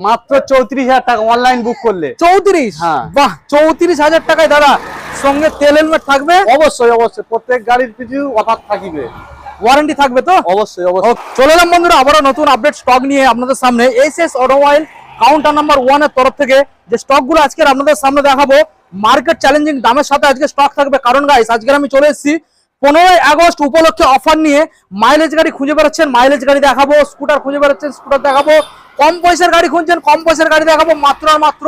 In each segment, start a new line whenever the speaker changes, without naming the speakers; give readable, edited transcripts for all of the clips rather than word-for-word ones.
মাত্র 34,000 টাকা online book করলে।
34?
হ্যাঁ।
বাহ, 34,000 টাকায় দাদা সঙ্গে তেল হেলমেট থাকবে?
অবশ্যই অবশ্যই, প্রত্যেক গাড়ির পিছু অফার থাকবে,
ওয়ারেন্টি থাকবে তো?
অবশ্যই অবশ্যই।
চলে এলাম বন্ধুরা আবারও নতুন আপডেট স্টক নিয়ে আপনাদের সামনে। এসএস অটোমোবাইল কাউন্টার নাম্বার 1 এর তরফ থেকে যে স্টকগুলো আজকে আপনাদের সামনে দেখাবো, মার্কেট চ্যালেঞ্জিং দামের সাথে আজকে স্টক থাকবে। কারণ গাইস, আজকে আমি চলে এসেছি 15ই আগস্ট উপলক্ষে অফার নিয়ে। মাইলেজ গাড়ি খুঁজে বেড়াচ্ছেন, মাইলেজ গাড়ি দেখাবো। স্কুটার খুঁজে বেড়াচ্ছেন, স্কুটার দেখাবো। কম পয়সার গাড়ি খুঁজছেন, কম পয়সার গাড়ি দেখাবো। মাত্র আর মাত্র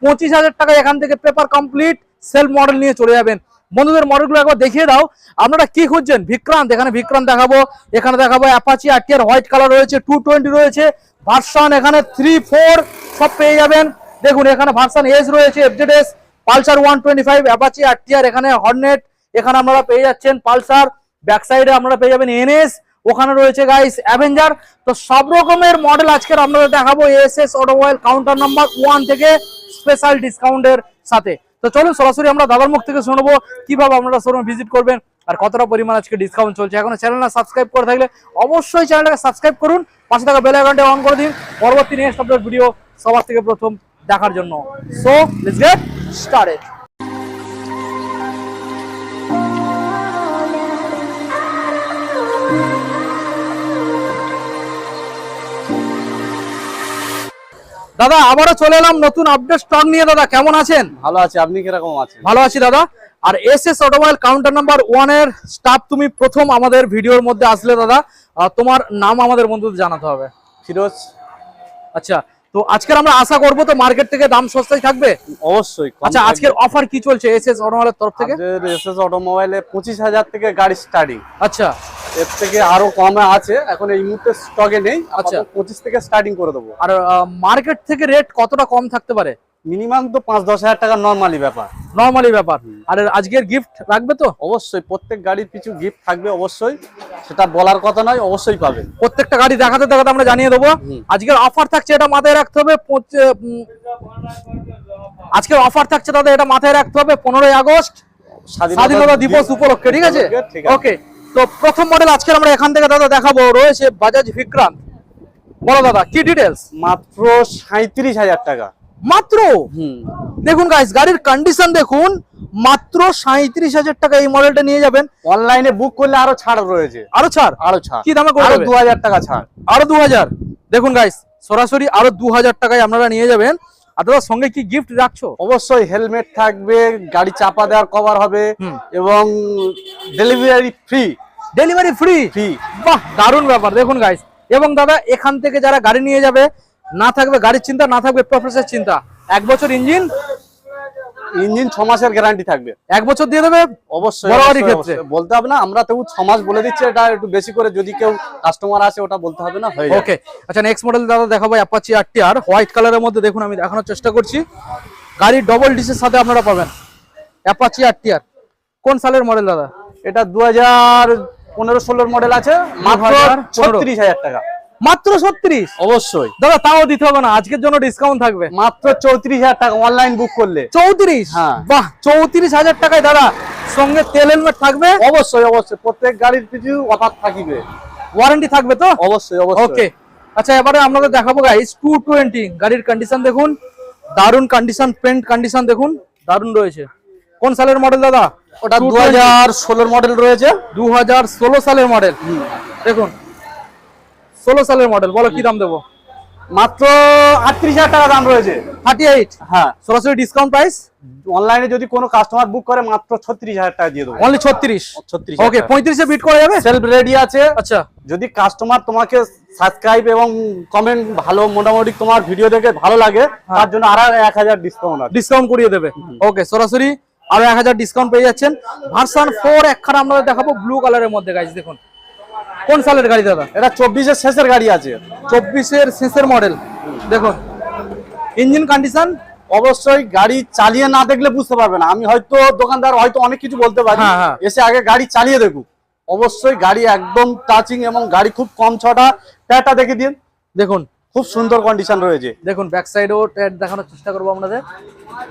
25,000 টাকায় এখান থেকে পেপার কমপ্লিট সেলফ মডেল নিয়ে চলে যাবেন। বন্ধুদের মডেলগুলো একবার দেখিয়ে দাও, আপনারা কি খুঁজছেন। বিক্রান্ত, এখানে বিক্রান্ত দেখাবো। এখানে দেখাবো অ্যাপাচি আরটিআর হোয়াইট কালার রয়েছে, 220 রয়েছে, ভার্সন এখানে 3, 4 সব পেয়ে যাবেন। দেখুন এখানে ভার্সন এস রয়েছে, এফজেডএস, পালসার 125, অ্যাপাচি আরটিআর, এখানে হর্নেট, এখানে আপনারা পেয়ে যাচ্ছেন পালসার। ব্যাক সাইডে আপনারা পেয়ে যাবেন এনএস, ওখানে রয়েছে গাইস অ্যাভেঞ্জার। তো সব রকমের মডেল আজকের আপনাদের দেখাবো এসএস অটোমোবাইল কাউন্টার নাম্বার 1 থেকে স্পেশাল ডিসকাউন্টের সাথে। তো চলুন সরাসরি আমরা দাদার মুখ থেকে শুনবো কিভাবে আপনারা শোরুমে ভিজিট করবেন আর কতটা পরিমাণ আজকে ডিসকাউন্ট চলছে। এখনো চ্যানেলটা সাবস্ক্রাইব করে থাকলে অবশ্যই চ্যানেলটাকে সাবস্ক্রাইব করুন, পাশে থাকা বেল আইকনটা অন করে দিন পরবর্তী নেক্সট আপডেট ভিডিও সবার থেকে প্রথম দেখার জন্য। So let's get started. দাদা আবারও চলে এলাম নতুন আপডেট স্টক নিয়ে। দাদা কেমন আছেন?
ভালো আছে, আপনি কিরকম আছেন?
ভালো আছি দাদা। আর এসএস অটোমোবাইল কাউন্টার নাম্বার 1 এর স্টাফ, তুমি প্রথম আমাদের ভিডিওর মধ্যে আসলে দাদা, তোমার নাম আমাদের বন্ধুদের জানাতে হবে।
ফিরোজ।
আচ্ছা, তো আজকের আমরা আশা করব তো মার্কেট থেকে দাম সস্তায় থাকবে
অবশ্যই।
আচ্ছা, আজকের অফার কি চলছে এসএস অটোমোবাইলের তরফ থেকে?
এসএস অটোমোবাইলে 25,000 থেকে গাড়ি স্টার্টিং।
আচ্ছা,
এর থেকে আরো কমে আছে, এখন এই মুহূর্তে স্টকে নেই।
আচ্ছা,
25 থেকে স্টার্টিং করে দেবো।
আর মার্কেট থেকে রেট কতটা কম থাকতে পারে?
মিনিমাম তো 5-10 হাজার টাকা নরমালি ব্যাপার।
নরমালি ব্যাপার। আর আজকের গিফট রাখবে তো?
অবশ্যই, প্রত্যেক গাড়ির পিছু গিফট থাকবে অবশ্যই, সেটা বলার কথা নয়, অবশ্যই পাবেন।
প্রত্যেকটা গাড়ি দেখাতে দেখাতে আমরা জানিয়ে দেবো। আজকের অফার থাকছে, এটা মাথায় রাখতে হবে। আজকের অফার থাকছে দাদা, এটা মাথায় রাখতে হবে 15ই আগস্ট স্বাধীনতা দিবস উপলক্ষে। ঠিক আছে, ওকে। তো প্রথম মডেল আজকে আমরা এখান থেকে দাদা দেখাবো, রয়েছে বাজাজ বিক্রান্ত। বলো দাদা কি ডিটেলস?
মাত্র 37,000 টাকা
মাত্র। দেখুন গাইস, গাড়ির কন্ডিশন দেখুন, মাত্র 37,000 টাকা এই মডেলটা নিয়ে যাবেন।
অনলাইনে বুক করলে আরো ছাড় রয়েছে।
আরো ছাড়?
আরো ছাড়
কি দামে করবে?
2,000 টাকা ছাড়।
আরো 2,000। দেখুন গাইস, সরাসরি আরো 2,000 টাকায় আপনারা নিয়ে যাবেন। আর দাদা সঙ্গে কি গিফট রাখছো?
অবশ্যই হেলমেট থাকবে, গাড়ি চাপা দেওয়ার কভার হবে, এবং delivery free.
Delivery free?
Free.
বাহ, দারুণ ব্যাপার। দেখুন গাইস, এবং দাদা এখান থেকে যারা গাড়ি নিয়ে যাবে, না থাকবে গাড়ির চিন্তা, না থাকবে প্রফেসর চিন্তা। 1 বছর ইঞ্জিন
6 মাসের গ্যারান্টি থাকবে।
1 বছর দিয়ে দেবে
অবশ্যই।
বড় গাড়ির ক্ষেত্রে
বলতে হবে না, আমরা তবু 6 মাস বলে দিচ্ছি, এটা একটু বেশি করে যদি কেউ কাস্টমার আসে ওটা বলতে হবে না, হয়ে যাবে।
ওকে। আচ্ছা, নেক্সট মডেল দাদা দেখাবো অ্যাপাচি আরটিআর হোয়াইট কালারের মধ্যে। দেখুন আমি দেখানোর চেষ্টা করছি, গাড়ির ডবল ডিসের সাথে আপনারা পাবেন অ্যাপাচি আরটিআর। কোন সালের মডেল দাদা?
এটা 2015-16 মডেল আছে, মাত্র 36,000 টাকা।
মাত্র 36?
অবশ্যই
দাদা তাও দিতে হবে না, আজকের জন্য ডিসকাউন্ট থাকবে।
মাত্র 34,000 টাকা অনলাইন বুক করলে।
34?
হ্যাঁ।
বাহ, 34,000 টাকায় দাদা সঙ্গে তেল হেলমেট থাকবে?
অবশ্যই অবশ্যই, প্রত্যেক গাড়ির পিছু অফার থাকবে,
ওয়ারেন্টি থাকবে তো?
অবশ্যই অবশ্যই।
ওকে। আচ্ছা, এবারে আপনাদের দেখাবো গাইস 220। গাড়ির কন্ডিশন দেখুন, দারুন কন্ডিশন, পেন্ট কন্ডিশন দেখুন, দারুন রয়েছে। কোন সালের মডেল দাদা?
ওটা 2016 মডেল রয়েছে।
2016 সালের মডেল। দেখুন 16 সালের মডেল। বলো কি দাম দেবো?
মাত্র 38,000 টাকা দাম রয়েছে।
38?
হ্যাঁ।
সরাসরি ডিসকাউন্ট প্রাইস?
অনলাইনে যদি কোনো কাস্টমার বুক করে মাত্র 36,000 টাকা দিয়ে দেবো।
অনলি 36?
36।
ওকে, 35 এ বিট করা যাবে?
সেলফ রেডি আছে।
আচ্ছা,
যদি কাস্টমার তোমাকে সাবস্ক্রাইব এবং কমেন্ট ভালো, মোটামুটি তোমার ভিডিও দেখে ভালো লাগে, তার জন্য আর 1,000 ডিসকাউন্ট আছে।
ডিসকাউন্ট করিয়ে দেবে। ওকে, সরাসরি আরো 1,000 ডিসকাউন্ট পেয়ে যাচ্ছেন। ভার্সন 4 একখানা আমরা দেখাবো ব্লু কালারের মধ্যে গাইস। দেখুন কোন সালের গাড়ি দাদা?
এটা 24 এর শেষের গাড়ি আছে।
24 এর শেষের মডেল। দেখুন ইঞ্জিন কন্ডিশন।
অবশ্যই গাড়ি চালিয়ে না দেখলে বুঝতে পারবে না। আমি হয়তো দোকানদার হয়তো অনেক কিছু বলতে পারি, এসে আগে গাড়ি চালিয়ে দেখুক। অবশ্যই গাড়ি একদম টাচিং, এবং গাড়ি খুব কম ছটা। টায়ারটা দেখে দিন,
দেখুন
খুব সুন্দর কন্ডিশন রয়েছে।
দেখুন ব্যাক সাইডেও টায়ার দেখানোর চেষ্টা করবো আপনাদের।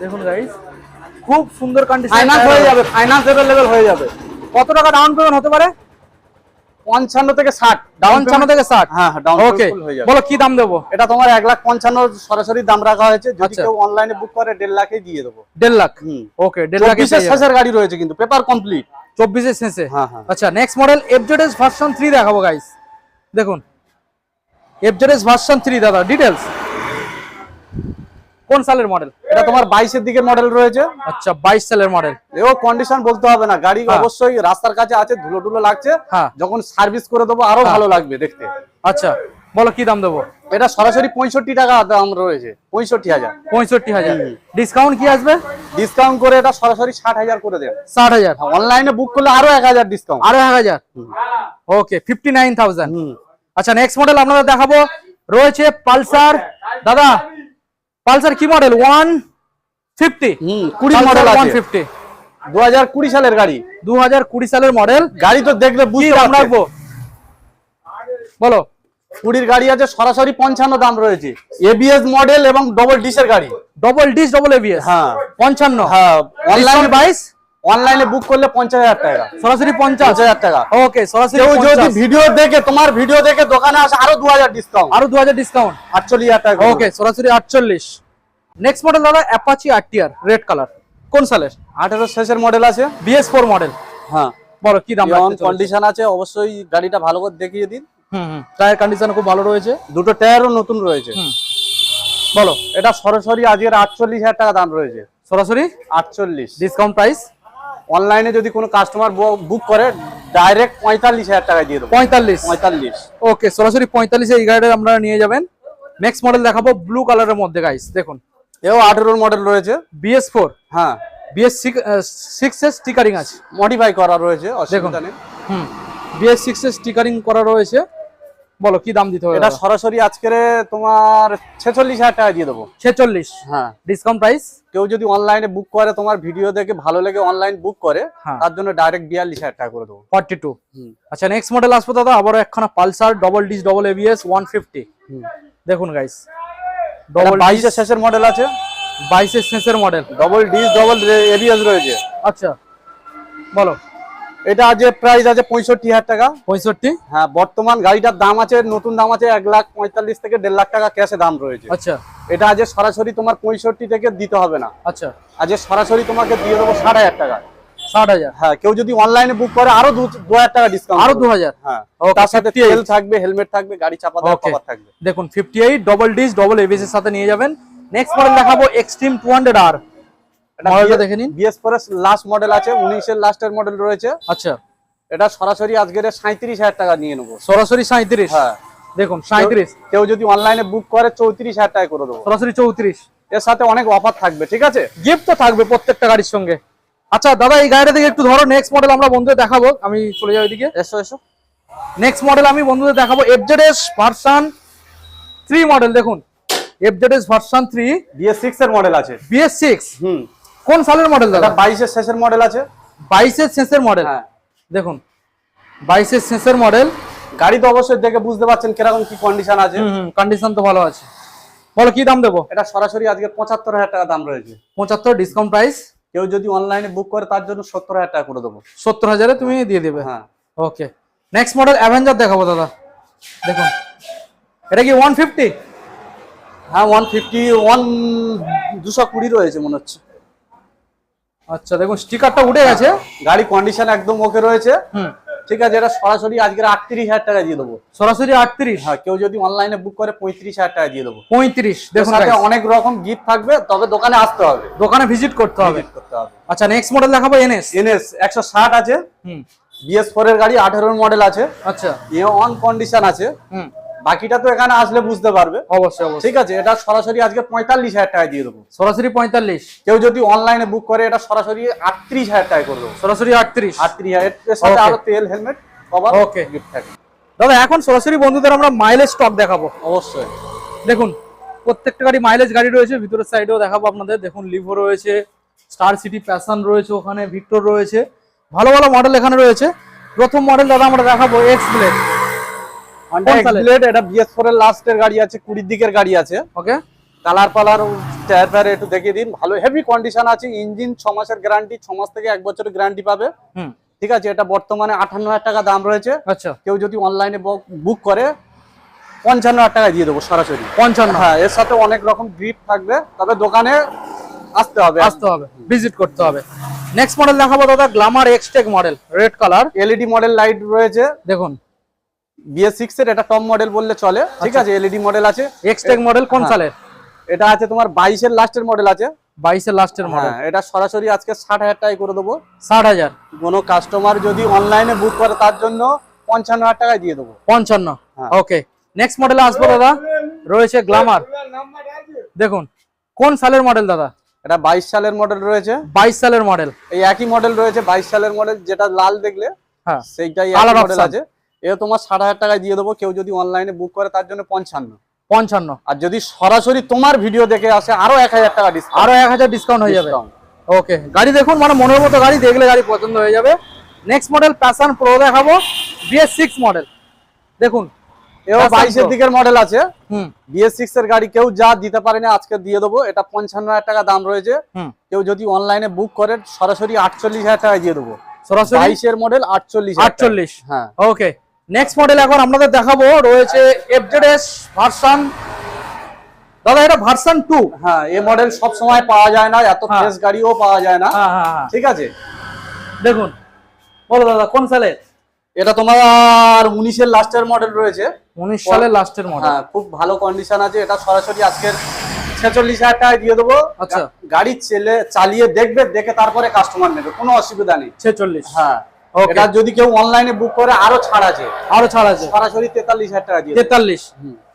দেখুন গাইস, খুব সুন্দর কন্ডিশন।
ফাইনান্স হয়ে যাবে, ফাইনান্স এভেলেবল হয়ে যাবে।
কত টাকা ডাউন পেমেন্ট হতে পারে?
55 থেকে 60
55 থেকে 60।
হ্যাঁ ডাউন
ওকে,
পেমেন্ট হয়ে যাবে।
বলো কি দাম দেবো?
এটা তোমার 1,55,000 সরাসরি দাম রাখা হয়েছে, যদি
আচ্ছা।
কেউ অনলাইনে বুক করে 1.5 লাখে দিয়ে দেবো।
1.5 লাখ।
হুম।
ওকে, 1.5 লাখে
24 শেষের গাড়ি রয়েছে কিন্তু পেপার কমপ্লিট।
24 এর শেষে।
হ্যাঁ হ্যাঁ।
আচ্ছা, নেক্সট মডেল এফজেডএস ভার্সন 3 দেখাবো গাইস। দেখুন এফজেডএস ভার্সন 3 দাদা, ডিটেইলস কোন সালের মডেল?
এটা তোমার 22 এর দিকে মডেল রয়েছে।
আচ্ছা, 22 সালের মডেল।
এও কন্ডিশন বলতে হবে না, গাড়ি
হ্যাঁ।
অবশ্যই রাস্তার কাছে আছে, ধুলো টুলো লাগছে,
হ্যাঁ।
যখন সার্ভিস করে দেবো আরো
হ্যাঁ।
ভালো লাগবে দেখতে।
আচ্ছা, বলো কি দাম দেবো?
এটা সরাসরি 65 টাকা দাম রয়েছে, 65,000।
65,000। ডিসকাউন্ট কি আসবে?
ডিসকাউন্ট করে এটা সরাসরি 60,000 করে দেন।
60,000।
অনলাইনে বুক করলে আরো 1,000 ডিসকাউন্ট।
আরো 1000। ওকে, 59,000।
হুম।
আচ্ছা, নেক্সট মডেল আপনাদের দেখাবো রয়েছে পালসার। দাদা পালসার কি মডেল? 150।
20 মডেল আছে,
150।
2020 সালের গাড়ি।
2020 সালের মডেল।
গাড়ি তো দেখলে
কি
বুঝতে
দাম
পারবে।
রাখবো বলো?
20 গাড়ি আছে, সরাসরি 55 দাম রয়েছে। এবিএস মডেল এবং ডবল ডিসের গাড়ি।
Double disc double ABS.
হ্যাঁ
55।
হ্যাঁ।
অনলাইনে 22।
অনলাইনে বুক করলে 50,000 টাকা।
সরাসরি 50।
50,000 টাকা।
ওকে, সরাসরি
কেউ যদি
50।
ভিডিও দেখে, তোমার ভিডিও দেখে দোকানে আসে, আরো 2,000 ডিসকাউন্ট।
আরো 2000 ডিসকাউন্ট।
48,000 টাকা।
ওকে, সরাসরি 48। নেক্সট মডেল দাদা অ্যাপাচি আরটিআর রেড কালার। কোন সালের?
18 শেষের মডেল আছে।
BS4 model.
হ্যাঁ।
বলো কি দাম রাখতে চলেছে?
কন্ডিশন আছে, অবশ্যই গাড়িটা ভালো করে দেখিয়ে দিন।
টায়ার কন্ডিশন খুব ভালো রয়েছে।
দুটো টায়ারও নতুন রয়েছে।
বলো
এটা সরাসরি আজকের 48,000 টাকা দাম রয়েছে।
সরাসরি
48।
Discount price.
অনলাইনে যদি কোনো কাস্টমার বুক করে ডাইরেক্ট 45,000 টাকায় দিয়ে দেবো।
45।
45।
ওকে, সরাসরি 45 এই গাড়িটা আপনারা নিয়ে যাবেন। নেক্সট মডেল দেখাবো ব্লু কালারের মধ্যে গাইস। দেখুন
এও 18 মডেল রয়েছে।
BS4।
হ্যাঁ।
BS6 এর স্টিকারিং আছে,
মডিফাই করা রয়েছে, অসুবিধা নেই।
BS6 এর স্টিকারিং করা রয়েছে। বলো কি দাম দিতে হবে?
এটা সরাসরি আজকের তোমার 46,000 টাকা দিয়ে দেবো।
46।
হ্যাঁ।
Discount price.
কেউ যদি অনলাইনে বুক করে, তোমার ভিডিও দেখে ভালো লেগে অনলাইন বুক করে,
হ্যাঁ।
তার জন্য ডাইরেক্ট 42,000 টাকা করে দেবো।
42। আচ্ছা, নেক্সট মডেল আসবো দাদা আবারও একখানা Pulsar double disc double ABS 150। দেখুন গাইস,
ডবল 22 এর শেষের মডেল আছে।
22 এর শেষের model.
Double disc double ABS রয়েছে।
আচ্ছা, বলো।
এটা আজকে প্রাইস আছে 65,000 টাকা।
65।
হ্যাঁ, বর্তমান গাড়িটার দাম আছে, নতুন দাম আছে 1,45,000 থেকে 1.5 লাখ টাকা ক্যাশে দাম রয়েছে।
আচ্ছা।
এটা আজকে সরাসরি তোমার 65 থেকে দিতে হবে না।
আচ্ছা,
আজকে সরাসরি তোমাকে দিয়ে দেবো 60,000 টাকা।
60,000।
হ্যাঁ, কেউ যদি অনলাইনে বুক করে আরো 2,000 টাকা ডিসকাউন্ট।
আরো 2000।
হ্যাঁ।
Okay,
তার সাথে
58
তেল থাকবে, হেলমেট থাকবে, গাড়ি চাপা দেওয়ার
Okay.
কভার থাকবে।
দেখুন 58 ডবল ডিস ডবল এবিএস এর সাথে নিয়ে যাবেন। নেক্সট মডেল দেখাবো এক্সট্রিম 200R। মডেলটা দেখে নিন।
BS4 এর লাস্ট মডেল আছে, 19 এর লাস্টের মডেল রয়েছে।
আচ্ছা,
এটা সরাসরি আজকের 37,000 টাকা নিয়ে নেবো।
সরাসরি 37।
হ্যাঁ।
দেখুন 37।
কেউ যদি অনলাইনে বুক করে 34,000 টাকা করে দেবো।
সরাসরি 34।
এর সাথে অনেক অফার থাকবে, ঠিক আছে?
গিফট তো থাকবে প্রত্যেকটা গাড়ির সঙ্গে। আচ্ছা দাদা, এই গাড়িটা থেকে একটু ধরো। নেক্সট মডেল আমরা বন্ধুদের দেখাবো। আমি চলে যাই ওইদিকে।
এসো এসো।
নেক্সট মডেল আমি বন্ধুদের দেখাবো এফজেডএস ভার্সন 3 মডেল। দেখুন এফজেডএস ভার্সন 3
BS6 এর মডেল আছে।
BS6।
হুম।
কোন সালের মডেল দাদা?
এটা 22 এর শেষের মডেল আছে।
22 এর শেষের মডেল।
হ্যাঁ।
দেখুন 22 এর শেষের মডেল।
গাড়ি তো অবশ্যই দেখে বুঝতে পারছেন কিরকম কি কন্ডিশন আছে।
কন্ডিশন তো ভালো আছে। বলো কি দাম দেবো?
এটা সরাসরি আজকে 75,000 টাকা দাম রয়েছে।
75। Discount price.
কেউ যদি অনলাইনে বুক করে তার জন্য 70,000 টাকা করে দেবো।
70,000 তুমি দিয়ে দেবে।
হ্যাঁ।
ওকে, নেক্সট মডেল অ্যাভেঞ্জার দেখাবো দাদা। দেখুন এটা কি 150?
হ্যাঁ 150 220 রয়েছে মনে হচ্ছে।
আচ্ছা, দেখুন স্টিকারটা উঠে গেছে।
গাড়ি কন্ডিশন একদম ওকে রয়েছে।
হুম।
ঠিক আছে, এটা সরাসরি আজকে 38,000 টাকা দিয়ে দেবো।
সরাসরি 38।
হ্যাঁ, কেউ যদি অনলাইনে বুক করে 35,000 টাকা দিয়ে দেবো।
35। দেখুন
সাথে
guys,
অনেক রকম গিফট থাকবে, তবে দোকানে আসতে হবে,
দোকানে ভিজিট করতে হবে।
ভিজিট করতে হবে।
আচ্ছা, নেক্সট মডেল দেখাবো NS।
NS 160 আছে। BS4 এর গাড়ি 18 মডেল আছে।
আচ্ছা।
এ অন কন্ডিশন আছে।
হুম।
বাকিটা তো এখানে আসলে বুঝতে পারবে।
অবশ্যই অবশ্যই।
ঠিক আছে, এটা সরাসরি আজকে 45,000 টাকা দিয়ে দেবো।
সরাসরি 45।
কেউ যদি অনলাইনে বুক করে এটা সরাসরি 38,000 টাকা করে দেবো।
সরাসরি 38।
38,000 এর সাথে
Okay.
আরো তেল, হেলমেট, কভার
Okay.
গিফট থাকে।
দাদা এখন সরাসরি বন্ধুদের আমরা মাইলেজ স্টক দেখাবো।
অবশ্যই।
দেখুন প্রত্যেকটা গাড়ি মাইলেজ গাড়ি রয়েছে। ভিতরের সাইডেও দেখাবো আপনাদের। দেখুন লিভো রয়েছে, স্টার সিটি প্যাশন রয়েছে, ওখানে ভিক্টর রয়েছে, ভালো ভালো মডেল এখানে রয়েছে। প্রথম মডেল দাদা আমরা দেখাবো এক্স ব্লেড।
ব্লেড এটা BS4 এর লাস্টের গাড়ি আছে, 20 দিকের গাড়ি আছে।
ওকে,
কালার পালার টায়ার ফায়ার একটু দেখিয়ে দিন। ভালো হেভি কন্ডিশন আছে। ইঞ্জিন 6 মাসের গ্যারান্টি, 6 মাস থেকে 1 বছরের গ্যারান্টি পাবে। ঠিক আছে, এটা বর্তমানে 58,000 টাকা দাম রয়েছে।
আচ্ছা,
কেউ যদি অনলাইনে বুক করে 55,000 টাকায় দিয়ে দেবো সরাসরি।
55?
হ্যাঁ, এর সাথে অনেক রকম গ্রিপ থাকবে, তবে দোকানে আসতে হবে,
ভিজিট করতে হবে। নেক্সট মডেল দেখাবো দাদা, Glamour Xtec model, red colour,
LED model light রয়েছে।
দেখুন
BS6 এর, এটা টপ মডেল বললে চলে, ঠিক আছে। এলইডি মডেল আছে।
এক্সটেক মডেল কোন সালের?
এটা আছে তোমার 22 এর লাস্টের মডেল আছে।
22 এর লাস্টের মডেল।
হ্যাঁ, এটা সরাসরি আজকে 60,000 টাকায় করে দেবো।
60,000?
কোনো কাস্টমার যদি অনলাইনে বুক করে তার জন্য 55,000 টাকায় দিয়ে দেবো।
55?
হ্যাঁ।
ওকে, নেক্সট মডেলে আসবো দাদা, রয়েছে গ্ল্যামার। দেখুন কোন সালের মডেল দাদা?
এটা 22 সালের মডেল রয়েছে।
22 সালের মডেল।
এই একই মডেল রয়েছে, 22 সালের মডেল, যেটা লাল দেখলে
হ্যাঁ
সেইটাই
কালার
মডেল আছে। এ তোমার 60,000 টাকায় দিয়ে দেবো। কেউ যদি অনলাইনে বুক করে তার জন্য 55। আর যদি সরাসরি তোমার ভিডিও দেখে আসে আরো 1,000 টাকা ডিসকাউন্ট,
আরো 1000 ডিসকাউন্ট হয়ে যাবে। ওকে, গাড়ি দেখুন, মানে মনের মতো গাড়ি, দেখলে গাড়ি পছন্দ হয়ে যাবে। নেক্সট মডেল প্যাশন প্রো দেখাবো, BS6 মডেল। দেখুন
এও 22 এর দিকের মডেল আছে।
হুম,
BS6 এর গাড়ি কেউ যা দিতে পারে না, আজকে দিয়ে দেবো। এটা 55,000 টাকা দাম রয়েছে। কেউ যদি অনলাইনে বুক করে সরাসরি 48,000 টাকায় দিয়ে দেবো।
সরাসরি
22 এর মডেল 48। হ্যাঁ,
ওকে, নেক্সট মডেল এখন আপনাদের দেখাবো, রয়েছে FZS ভার্সন। দাদা এটা ভার্সন 2।
হ্যাঁ, এই মডেল সব সময় পাওয়া যায় না, এত ফ্রেশ গাড়িও পাওয়া যায় না। ঠিক আছে,
দেখুন, বলো দাদা কোন সালে?
এটা তোমার 19 এর লাস্টের মডেল রয়েছে।
19 সালের লাস্টের মডেল।
হ্যাঁ, খুব ভালো কন্ডিশন আছে। এটা সরাসরি আজকের 46,000 টাকায় দিয়ে দেবো।
আচ্ছা,
গাড়ি চালিয়ে দেখবে, দেখে তারপরে কাস্টমার নেবে, কোনো অসুবিধা নেই।
46?
হ্যাঁ, এটা যদি কেউ অনলাইনে বুক করে আরো ছাড় আছে। সরাসরি 43,000 টাকা দিয়ে
43?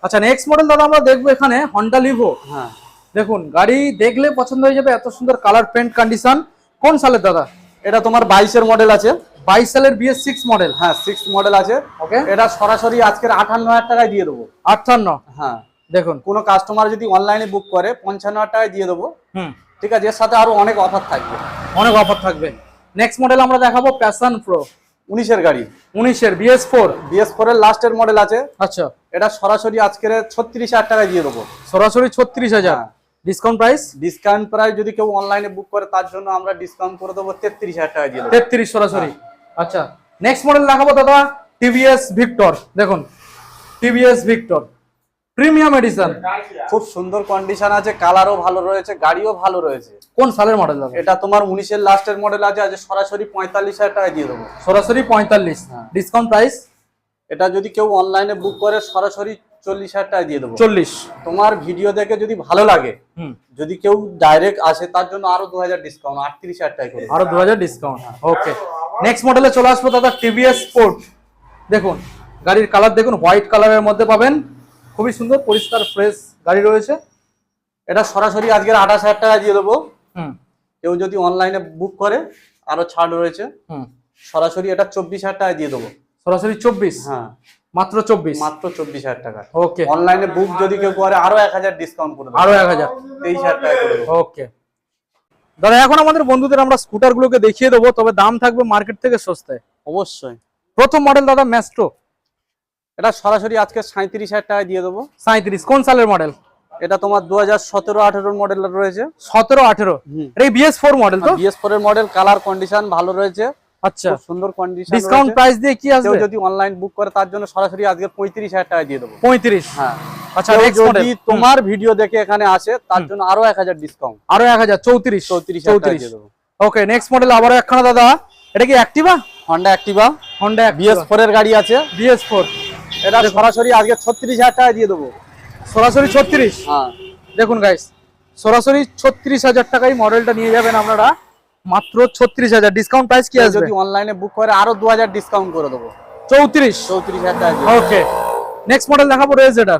আচ্ছা, নেক্সট মডেল দাদা আমরা দেখবো এখানে হন্ডা লিভো।
হ্যাঁ,
দেখুন গাড়ি দেখলে পছন্দ হয়ে যাবে, এত সুন্দর কালার, পেন্ট কন্ডিশন। কোন সালের দাদা?
এটা তোমার 22 এর মডেল আছে।
22 সালের BS6 মডেল।
হ্যাঁ, 6 মডেল আছে।
ওকে,
এটা সরাসরি আজকের 58,000 টাকায় দিয়ে দেবো।
58?
হ্যাঁ,
দেখুন
কোনো কাস্টমার যদি অনলাইনে বুক করে 55,000 টাকায় দিয়ে দেবো। ঠিক আছে, এর সাথে আরো অনেক অফার থাকবে।
অনেক অফার থাকবে। নেক্সট মডেল আমরা দেখাবো প্যাশন প্রো,
19 এর গাড়ি।
19 এর BS4
এর লাস্টের মডেল আছে।
আচ্ছা,
এটা সরাসরি আজকের 36,000 টাকায় দিয়ে দেবো।
সরাসরি 36,000? Discount price?
ডিসকাউন্ট প্রাইস যদি কেউ অনলাইনে বুক করে তার জন্য আমরা ডিসকাউন্ট করে দেবো 33,000 টাকায় দিয়ে দেবো।
33 সরাসরি। আচ্ছা, নেক্সট মডেল দেখাবো দাদা TVS ভিক্টর। দেখুন TVS ভিক্টর প্রিমিয়াম এডিশন,
খুব সুন্দর কন্ডিশন আছে, কালারও ভালো রয়েছে, গাড়িও ভালো রয়েছে।
কোন সালের মডেল দাদা?
এটা তোমার 19 এর লাস্টের মডেল আছে। আজ সরাসরি 45,000 টাকায় দিয়ে দেবো।
সরাসরি 45? Discount price?
এটা যদি কেউ অনলাইনে বুক করে সরাসরি 40,000 টাকায় দিয়ে দেবো।
40?
তোমার ভিডিও দেখে যদি ভালো লাগে, যদি কেউ ডাইরেক্ট আসে তার জন্য আরো 2,000 ডিসকাউন্ট, 38,000 টাকা করে।
আরো 2,000 ডিসকাউন্ট। ওকে, নেক্সট মডেলে চলে আসবো দাদা TVS স্পোর্ট। দেখুন গাড়ির কালার দেখুন, হোয়াইট কালারের মধ্যে পাবেন, খুবই সুন্দর পরিষ্কার ফ্রেশ গাড়ি রয়েছে।
এটা সরাসরি আজকের 28,000 টাকা দিয়ে দেবো। কেউ যদি অনলাইনে বুক করে আরো ছাড় রয়েছে। সরাসরি এটা 24,000 টাকা দিয়ে দেবো।
সরাসরি 24?
হ্যাঁ,
মাত্র 24?
মাত্র 24,000 টাকা।
ওকে,
অনলাইনে বুক যদি কেউ করে আরো 1,000 ডিসকাউন্ট করে দেবো।
আরো 1,000?
23,000 টাকা করে দেবো।
ওকে দাদা, এখন আমাদের বন্ধুদের আমরা স্কুটার গুলোকে দেখিয়ে দেবো, তবে দাম থাকবে মার্কেট থেকে সস্তায়।
অবশ্যই।
প্রথম মডেল দাদা ম্যাস্ট্রো।
এটা সরাসরি আজকে 37,000 টাকা দিয়ে দেবো।
37? কোন সালের মডেল?
এটা তোমার 2017-18 মডেল রয়েছে।
17-18? এই BS4 মডেল তো?
BS4 এর মডেল, কালার কন্ডিশন ভালো রয়েছে।
আচ্ছা,
সুন্দর কন্ডিশন।
ডিসকাউন্ট প্রাইস দিয়ে কি আসবে?
কেউ যদি অনলাইন বুক করে তার জন্য সরাসরি আজকে 35,000 টাকা দিয়ে দেবো।
35?
হ্যাঁ।
আচ্ছা,
যদি তোমার ভিডিও দেখে এখানে আসে তার জন্য আরো 1,000 ডিসকাউন্ট,
আরো 1,000? 34,000
দিয়ে দেবো।
ওকে, নেক্সট মডেল আবার একখানা দাদা, এটা কি অ্যাক্টিভা?
হন্ডা অ্যাক্টিভা। BS4 এর গাড়ি আছে।
BS4
এটা সরাসরি আজকে 36,000 টাকা দিয়ে দেবো।
সরাসরি 36?
হ্যাঁ,
দেখুন গাইস, সরাসরি 36,000 টাকায় মডেলটা নিয়ে যাবেন আপনারা, মাত্র 36,000। ডিসকাউন্ট প্রাইস কি আসবে?
যদি অনলাইনে বুক করে আরো 2,000 ডিসকাউন্ট করে দেবো।
34,000
টাকা।
ওকে, নেক্সট মডেল দেখাবো রেজেডার।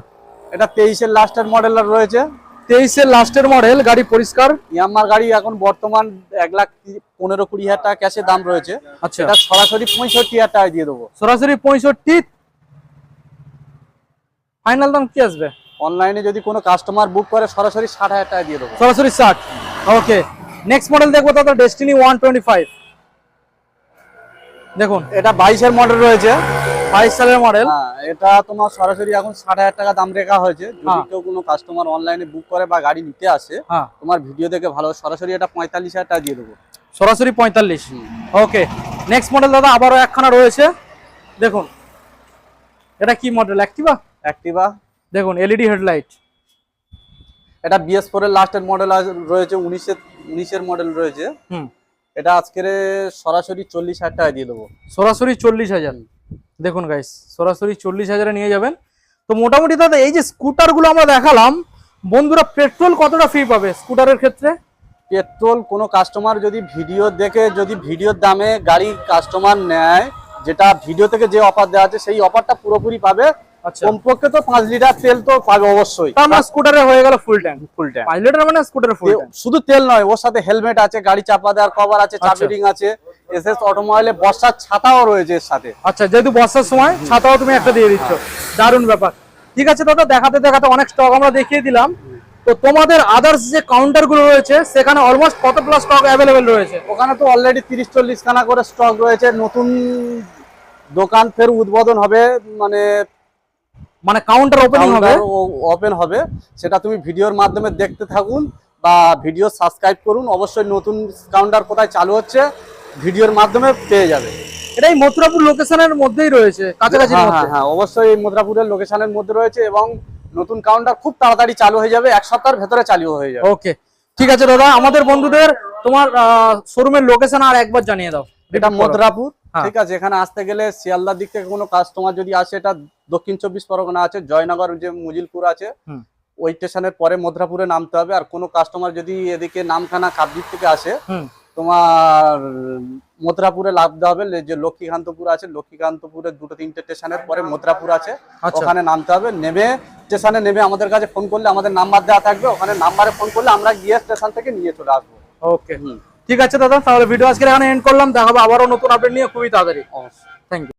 এটা 23 এর লাস্টের মডেল রয়েছে।
23 এর লাস্টের মডেল, গাড়ি পরিষ্কার।
ইয়ামার গাড়ি এখন বর্তমান 1,15,20,000 টাকা ক্যাশে দাম রয়েছে।
আচ্ছা,
এটা সরাসরি 65,000 টাকা দিয়ে দেবো।
সরাসরি 65? ফাইনাল দাম কি আসবে?
অনলাইনে যদি কোনো কাস্টমার বুক করে সরাসরি 60,000 টাকা দিয়ে দেবো।
সরাসরি 60? ওকে, নেক্সট মডেল দেখবো দাদা ডেস্টিনি 125। দেখুন
এটা 22 এর মডেল রয়েছে।
22 সালের মডেল।
হ্যাঁ, এটা তোমার সরাসরি এখন 60,000 টাকা দাম রেখা হয়েছে। যদি কেউ কোনো কাস্টমার অনলাইনে বুক করে বা গাড়ি নিতে আসে, তোমার ভিডিও দেখে ভালো, সরাসরি এটা 45,000 টাকা দিয়ে দেবো।
সরাসরি 45? ওকে, নেক্সট মডেল দাদা আবারও একখানা রয়েছে, দেখুন এটা কি মডেল?
অ্যাক্টিভা
দেখুন এলইডি হেডলাইট।
এটা BS4 এর লাস্টের মডেল রয়েছে, 19 মডেল রয়েছে। এটা আজকের সরাসরি 40,000 টাকা দিয়ে দেবো।
সরাসরি 40,000। দেখুন গাইস, সরাসরি 40,000-এ নিয়ে যাবেন। তো মোটামুটি দাদা এই যে স্কুটার গুলো আমরা দেখালাম, বন্ধুরা পেট্রোল কতটা ফ্রি পাবে স্কুটারের ক্ষেত্রে?
পেট্রোল কোনো কাস্টমার যদি ভিডিও দেখে, যদি ভিডিওর দামে গাড়ি কাস্টমার নেয়, যেটা ভিডিও থেকে যে অফার দেওয়া আছে সেই অফারটা পুরোপুরি পাবে।
আচ্ছা,
কমপক্ষে তো 5 লিটার তেল তো পাবে অবশ্যই।
তার মানে স্কুটারে হয়ে গেল ফুল ট্যাঙ্ক। 5 লিটার মানে স্কুটারে ফুল ট্যাঙ্ক।
শুধু তেল নয়, ওর সাথে হেলমেট আছে, গাড়ি চাপা দেওয়ার কভার আছে, চাবি রিং আছে, এসএস অটোমোবাইলে বর্ষার ছাতাও রয়েছে এর সাথে।
আচ্ছা, যেহেতু বর্ষার সময় ছাতাও তুমি একটা দিয়ে দিচ্ছ, দারুণ ব্যাপার। ঠিক আছে দাদা, দেখাতে দেখাতে অনেক স্টক আমরা দেখিয়ে দিলাম। তো তোমাদের আদার্স যে কাউন্টার গুলো রয়েছে সেখানে অলমোস্ট কত প্লাস স্টক অ্যাভেলেবেল রয়েছে?
ওখানে তো অলরেডি 30-40 খানা করে স্টক রয়েছে। নতুন দোকান ফের উদ্বোধন হবে,
মানে কাউন্টার
ওপেন হবে, সেটা তুমি ভিডিওর মাধ্যমে দেখতে থাকুন বা ভিডিও সাবস্ক্রাইব করুন। অবশ্যই নতুন কাউন্টার কোথায় চালু হচ্ছে ভিডিওর মাধ্যমে পেয়ে যাবে।
এটাই মথুরাপুর লোকেশনের মধ্যেই রয়েছে, কাছাকাছি।
হ্যাঁ, অবশ্যই মথুরাপুরের লোকেশনের মধ্যে রয়েছে এবং নতুন কাউন্টার খুব তাড়াতাড়ি চালু হয়ে যাবে, 1 সপ্তাহের ভেতরে চালু হয়ে যাবে।
ওকে, ঠিক আছে দাদা, আমাদের বন্ধুদের তোমার শোরুমের লোকেশন আর একবার জানিয়ে দাও।
এটা মথুরাপুর, ঠিক আছে। এখানে আসতে গেলে শিয়ালদার দিক থেকে কোনো কাস্টমার যদি আসে, এটা দক্ষিণ 24 পরগনা আছে, জয়নগর যে মুজিলপুর আছে ওই স্টেশনের পরে মথুরাপুরে নামতে হবে। আর কোনো কাস্টমার যদি এদিকে নামখানা কাকদ্বীপ থেকে আসে, তোমার মথুরাপুরে নামতে হবে। যে লক্ষ্মীকান্তপুর আছে, লক্ষ্মীকান্তপুরের 2-3টে স্টেশনের পরে মথুরাপুর আছে, ওখানে নামতে হবে। নেমে স্টেশনে নেমে আমাদের কাছে ফোন করলে আমাদের নাম্বার দেওয়া থাকবে, ওখানে নাম্বারে ফোন করলে আমরা গিয়ে স্টেশন থেকে নিয়ে চলে আসবো।
ওকে, ঠিক আছে দাদা, তাহলে ভিডিও আজকে এখানে এন্ড করলাম। দেখাবো আবারও নতুন আপডেট নিয়ে খুবই তাড়াতাড়ি। Thank you.